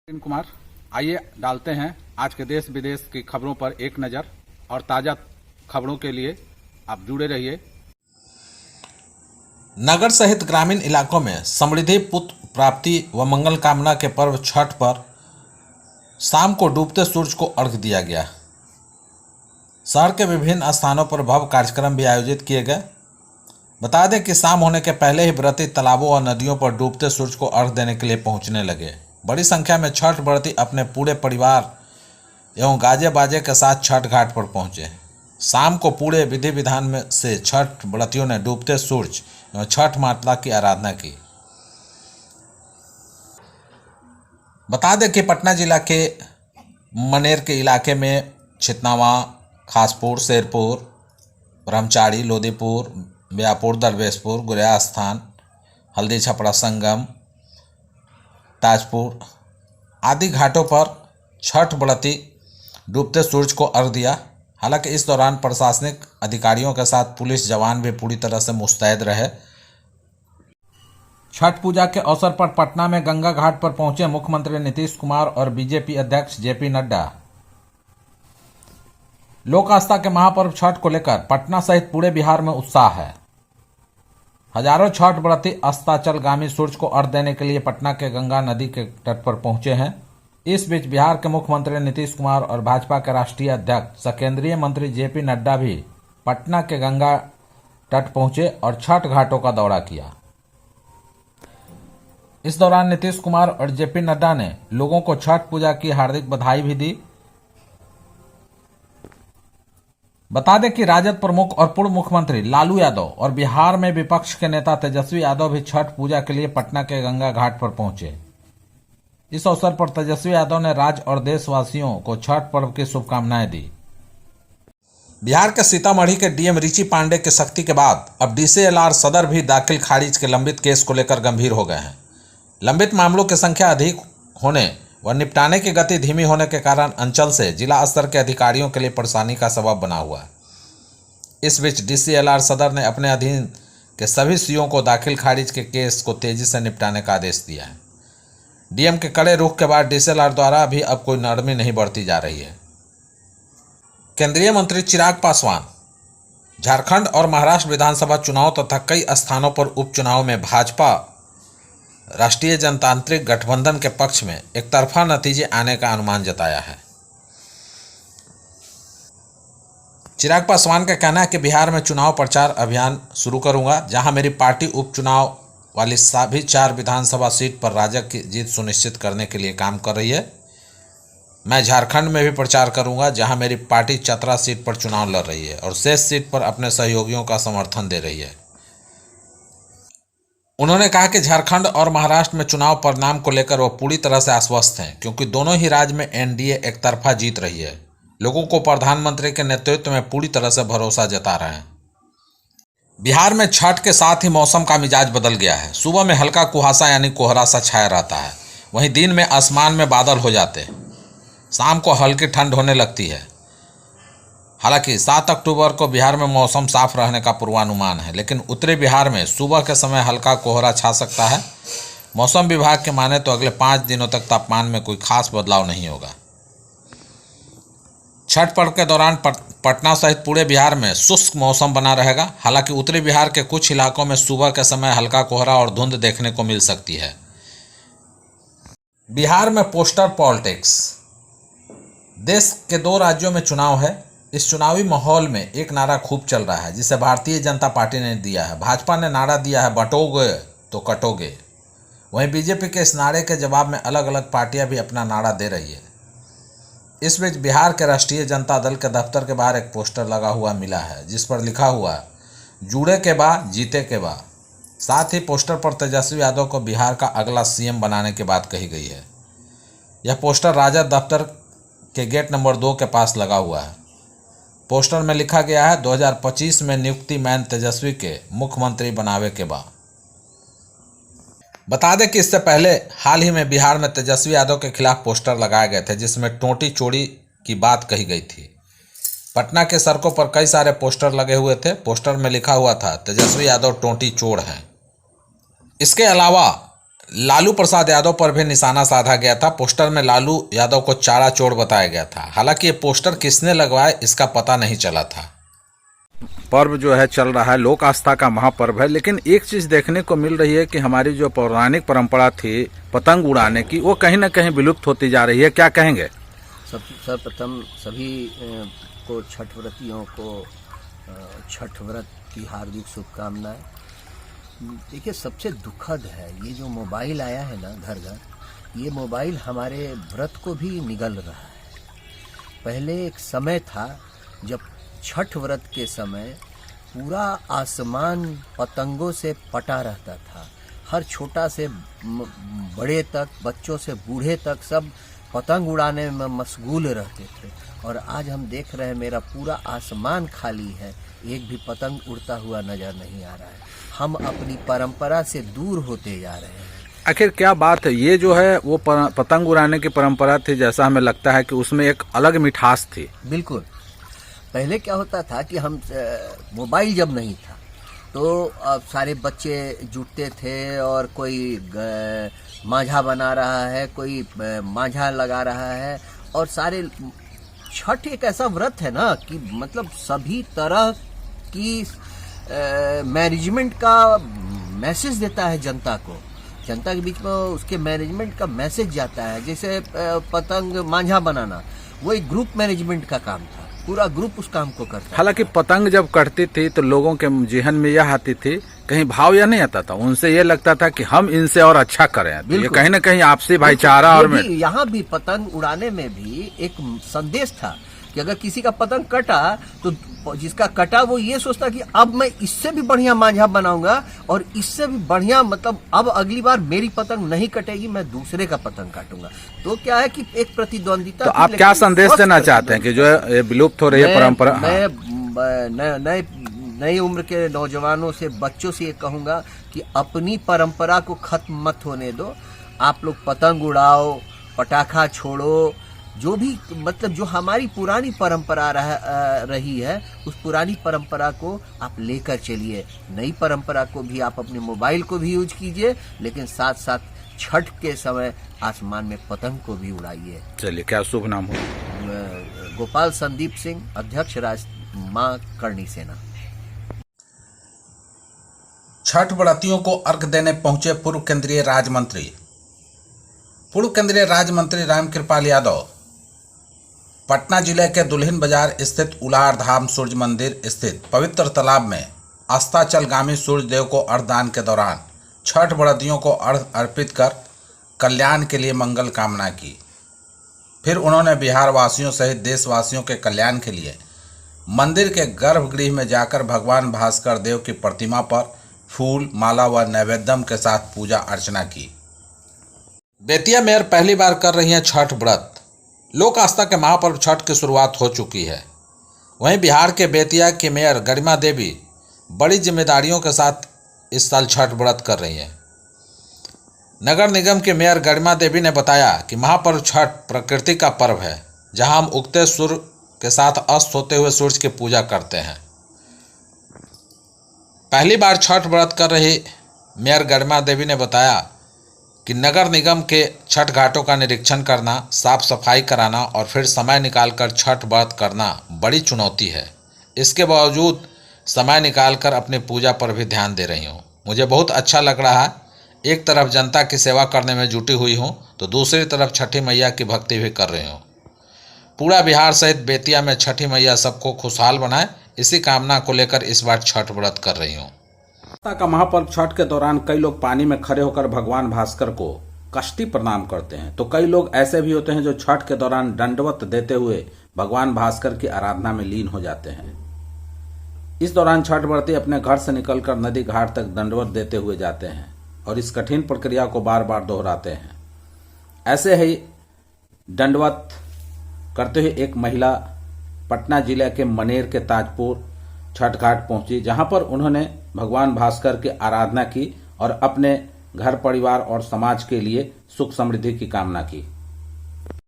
कुमार, आइए डालते हैं आज के देश विदेश की खबरों पर एक नज़र और ताज़ा खबरों के लिए आप जुड़े रहिए। नगर सहित ग्रामीण इलाकों में समृद्धि, पुत्र प्राप्ति व मंगल कामना के पर्व छठ पर शाम को डूबते सूरज को अर्घ्य दिया गया। शहर के विभिन्न स्थानों पर भव्य कार्यक्रम भी आयोजित किए गए। बता दें कि शाम होने के पहले ही व्रती तालाबों और नदियों पर डूबते सूरज को अर्घ्य देने के लिए पहुंचने लगे। बड़ी संख्या में छठ व्रती अपने पूरे परिवार एवं गाजे बाजे के साथ छठ घाट पर पहुंचे। शाम को पूरे विधि विधान में से छठ व्रतियों ने डूबते सूरज एवं छठ माता की आराधना की। बता दें कि पटना जिला के मनेर के इलाके में छितनावा, खासपुर, शेरपुर, ब्रह्मचारी, लोदीपुर, ब्यापुर, दरवेशपुर, गुरिया स्थान, हल्दी छपड़ा संगम, ताजपुर आदि घाटों पर छठ व्रती डूबते सूरज को अर्घ्य दिया। हालांकि इस दौरान प्रशासनिक अधिकारियों के साथ पुलिस जवान भी पूरी तरह से मुस्तैद रहे। छठ पूजा के अवसर पर पटना में गंगा घाट पर पहुंचे मुख्यमंत्री नीतीश कुमार और बीजेपी अध्यक्ष जेपी नड्डा। लोक आस्था के महापर्व छठ को लेकर पटना सहित पूरे बिहार में उत्साह है। हजारों छठ व्रती अस्ताचलगामी सूरज को अर्घ्य देने के लिए पटना के गंगा नदी के तट पर पहुंचे हैं। इस बीच बिहार के मुख्यमंत्री नीतीश कुमार और भाजपा के राष्ट्रीय अध्यक्ष सह केंद्रीय मंत्री जेपी नड्डा भी पटना के गंगा तट पहुंचे और छठ घाटों का दौरा किया। इस दौरान नीतीश कुमार और जेपी नड्डा ने लोगों को छठ पूजा की हार्दिक बधाई भी दी। बता दें कि राजद प्रमुख और पूर्व मुख्यमंत्री लालू यादव और बिहार में विपक्ष के नेता तेजस्वी यादव भी छठ पूजा के लिए पटना के गंगा घाट पर पहुंचे। इस अवसर पर तेजस्वी यादव ने राज्य और देशवासियों को छठ पर्व की शुभकामनाएं दी। बिहार के सीतामढ़ी के डीएम रिची पांडे की सख्ती के बाद अब डीसीएलआर सदर भी दाखिल खारिज के लंबित केस को लेकर गंभीर हो गए हैं। लंबित मामलों की संख्या अधिक होने व निपटाने की गति धीमी होने के कारण अंचल से जिला स्तर के अधिकारियों के लिए परेशानी का सबब बना हुआ है। इस बीच डीसीएलआर सदर ने अपने अधीन के सभी सीओ को दाखिल खारिज के केस को तेजी से निपटाने का आदेश दिया है। डीएम के कड़े रुख के बाद डीसीएलआर द्वारा भी अब कोई नरमी नहीं बरती जा रही है। केंद्रीय मंत्री चिराग पासवान झारखंड और महाराष्ट्र विधानसभा चुनाव तथा कई स्थानों पर उपचुनाव में भाजपा राष्ट्रीय जनतांत्रिक गठबंधन के पक्ष में एक तरफा नतीजे आने का अनुमान जताया है। चिराग पासवान का कहना है कि बिहार में चुनाव प्रचार अभियान शुरू करूंगा, जहां मेरी पार्टी उपचुनाव वाली सभी 4 विधानसभा सीट पर राजग की जीत सुनिश्चित करने के लिए काम कर रही है। मैं झारखंड में भी प्रचार करूंगा, जहां मेरी पार्टी चतरा सीट पर चुनाव लड़ रही है और शेष सीट पर अपने सहयोगियों का समर्थन दे रही है। उन्होंने कहा कि झारखंड और महाराष्ट्र में चुनाव परिणाम को लेकर वो पूरी तरह से आश्वस्त हैं, क्योंकि दोनों ही राज्य में एनडीए एक तरफा जीत रही है। लोगों को प्रधानमंत्री के नेतृत्व में पूरी तरह से भरोसा जता रहे हैं। बिहार में छठ के साथ ही मौसम का मिजाज बदल गया है। सुबह में हल्का कुहासा यानी कोहरा सा छाया रहता है, वहीं दिन में आसमान में बादल हो जाते हैं। शाम को हल्की ठंड होने लगती है। हालांकि 7 अक्टूबर को बिहार में मौसम साफ रहने का पूर्वानुमान है, लेकिन उत्तरी बिहार में सुबह के समय हल्का कोहरा छा सकता है। मौसम विभाग के माने तो अगले 5 दिनों तक तापमान में कोई खास बदलाव नहीं होगा। छठ पर्व के दौरान पटना सहित पूरे बिहार में शुष्क मौसम बना रहेगा। हालांकि उत्तरी बिहार के कुछ इलाकों में सुबह के समय हल्का कोहरा और धुंध देखने को मिल सकती है। बिहार में पोस्टर पॉलिटिक्स। देश के 2 राज्यों में चुनाव है। इस चुनावी माहौल में एक नारा खूब चल रहा है, जिसे भारतीय जनता पार्टी ने दिया है। भाजपा ने नारा दिया है, बंटोगे तो कटोगे। वहीं बीजेपी के इस नारे के जवाब में अलग अलग पार्टियां भी अपना नारा दे रही है। इस बीच बिहार के राष्ट्रीय जनता दल के दफ्तर के बाहर एक पोस्टर लगा हुआ मिला है, जिस पर लिखा हुआ है, जुड़े के बाद जीते के बाद। साथ ही पोस्टर पर तेजस्वी यादव को बिहार का अगला सीएम बनाने की बात कही गई है। यह पोस्टर राजद दफ्तर के गेट नंबर 2 के पास लगा हुआ है। पोस्टर में लिखा गया है, 2025 में नियुक्ति मैन तेजस्वी के मुख्यमंत्री बनावे के बाद। बता दें कि इससे पहले हाल ही में बिहार में तेजस्वी यादव के खिलाफ पोस्टर लगाए गए थे, जिसमें टोंटी चोरी की बात कही गई थी। पटना के सड़कों पर कई सारे पोस्टर लगे हुए थे। पोस्टर में लिखा हुआ था, तेजस्वी यादव टोंटी चोर हैं। इसके अलावा लालू प्रसाद यादव पर भी निशाना साधा गया था। पोस्टर में लालू यादव को चारा चोर बताया गया था। हालांकि ये पोस्टर किसने लगवाया इसका पता नहीं चला था। पर्व जो है चल रहा है, लोक आस्था का महापर्व है, लेकिन एक चीज देखने को मिल रही है कि हमारी जो पौराणिक परंपरा थी पतंग उड़ाने की, वो कहीं ना कहीं विलुप्त होती जा रही है। क्या कहेंगे? सर्वप्रथम सभी को छठ व्रतियों को छठ व्रत की हार्दिक शुभकामनाएं। देखिए, सबसे दुखद है ये जो मोबाइल आया है ना घर घर, ये मोबाइल हमारे व्रत को भी निगल रहा है। पहले एक समय था जब छठ व्रत के समय पूरा आसमान पतंगों से पटा रहता था। हर छोटा से बड़े तक, बच्चों से बूढ़े तक सब पतंग उड़ाने में मशगूल रहते थे। और आज हम देख रहे हैं मेरा पूरा आसमान खाली है, एक भी पतंग उड़ता हुआ नजर नहीं आ रहा है। हम अपनी परंपरा से दूर होते जा रहे हैं। आखिर क्या बात है? ये जो है वो पतंग उड़ाने की परंपरा थी, जैसा हमें लगता है कि उसमें एक अलग मिठास थी। बिल्कुल। पहले क्या होता था कि हम मोबाइल जब नहीं था तो सारे बच्चे जुटते थे और कोई मांझा बना रहा है, कोई मांझा लगा रहा है। और सारे छठ एक ऐसा व्रत है ना कि मतलब सभी तरह की मैनेजमेंट का मैसेज देता है जनता को। जनता के बीच में उसके मैनेजमेंट का मैसेज जाता है। जैसे पतंग मांझा बनाना, वो एक ग्रुप मैनेजमेंट का काम था, पूरा ग्रुप उस काम को करता है। हालांकि पतंग जब कटती थी तो लोगों के जेहन में यह आती थी, कहीं भाव यह नहीं आता था, उनसे ये लगता था कि हम इनसे और अच्छा करें। ये कहीं ना कहीं आपसी भाईचारा। और यहाँ भी पतंग उड़ाने में भी एक संदेश था कि अगर किसी का पतंग कटा तो जिसका कटा वो ये सोचता कि अब मैं इससे भी बढ़िया मांझा बनाऊंगा और इससे भी बढ़िया, मतलब अब अगली बार मेरी पतंग नहीं कटेगी, मैं दूसरे का पतंग काटूंगा। तो क्या है कि एक प्रतिद्वंदिता। तो आप क्या संदेश देना चाहते हैं कि जो है विलुप्त हो रही है परंपरा? मैं नई उम्र के नौजवानों से, बच्चों से ये कहूंगा कि अपनी परंपरा को खत्म मत होने दो। आप लोग पतंग उड़ाओ, पटाखा छोड़ो, जो भी मतलब जो हमारी पुरानी परंपरा रही है उस पुरानी परंपरा को आप लेकर चलिए। नई परंपरा को भी आप अपने मोबाइल को भी यूज कीजिए, लेकिन साथ साथ छठ के समय आसमान में पतंग को भी उड़ाइए। चलिए, क्या शुभ नाम हो? गोपाल संदीप सिंह, अध्यक्ष मां करणी सेना। छठ व्रतियों को अर्घ्य देने पहुंचे पूर्व केंद्रीय राज्य मंत्री। पूर्व केंद्रीय राज्य मंत्री रामकृपाल यादव पटना जिले के दुल्हिन बाजार स्थित उलार धाम सूर्य मंदिर स्थित पवित्र तालाब में अस्ताचलगामी सूर्य देव को अर्घ्य दान के दौरान छठ व्रतियों को अर्घ्य अर्पित कर कल्याण के लिए मंगल कामना की। फिर उन्होंने बिहार वासियों सहित देशवासियों के कल्याण के लिए मंदिर के गर्भगृह में जाकर भगवान भास्कर देव की प्रतिमा पर फूल, माला व नैवेद्यम के साथ पूजा अर्चना की। बेतिया मेयर पहली बार कर रही हैं छठ व्रत। लोक आस्था के महापर्व छठ की शुरुआत हो चुकी है। वहीं बिहार के बेतिया की मेयर गरिमा देवी बड़ी जिम्मेदारियों के साथ इस साल छठ व्रत कर रही हैं। नगर निगम के मेयर गरिमा देवी ने बताया कि महापर्व छठ प्रकृति का पर्व है, जहां हम उगते सूर्य के साथ अस्त होते हुए सूर्य की पूजा करते हैं। पहली बार छठ व्रत कर रही मेयर गरिमा देवी ने बताया कि नगर निगम के छठ घाटों का निरीक्षण करना, साफ सफाई कराना और फिर समय निकालकर छठ व्रत करना बड़ी चुनौती है। इसके बावजूद समय निकालकर अपनी पूजा पर भी ध्यान दे रही हूँ। मुझे बहुत अच्छा लग रहा है। एक तरफ जनता की सेवा करने में जुटी हुई हूँ तो दूसरी तरफ छठी मैया की भक्ति भी कर रही हूँ। पूरा बिहार सहित बेतिया में छठी मैया सबको खुशहाल बनाए, इसी कामना को लेकर इस बार छठ व्रत कर रही हूँ। का महापर्व छठ के दौरान कई लोग पानी में खड़े होकर भगवान भास्कर को कष्टी प्रणाम करते हैं, तो कई लोग ऐसे भी होते हैं जो छठ के दौरान दंडवत देते हुए भगवान भास्कर की आराधना में लीन हो जाते हैं। इस दौरान छठ व्रती अपने घर से निकलकर नदी घाट तक दंडवत देते हुए जाते हैं और इस कठिन प्रक्रिया को बार बार दोहराते हैं। ऐसे ही दंडवत करते हुए एक महिला पटना जिले के मनेर के ताजपुर छठ घाट पहुंची, जहां पर उन्होंने भगवान भास्कर की आराधना की और अपने घर परिवार और समाज के लिए सुख समृद्धि की कामना की।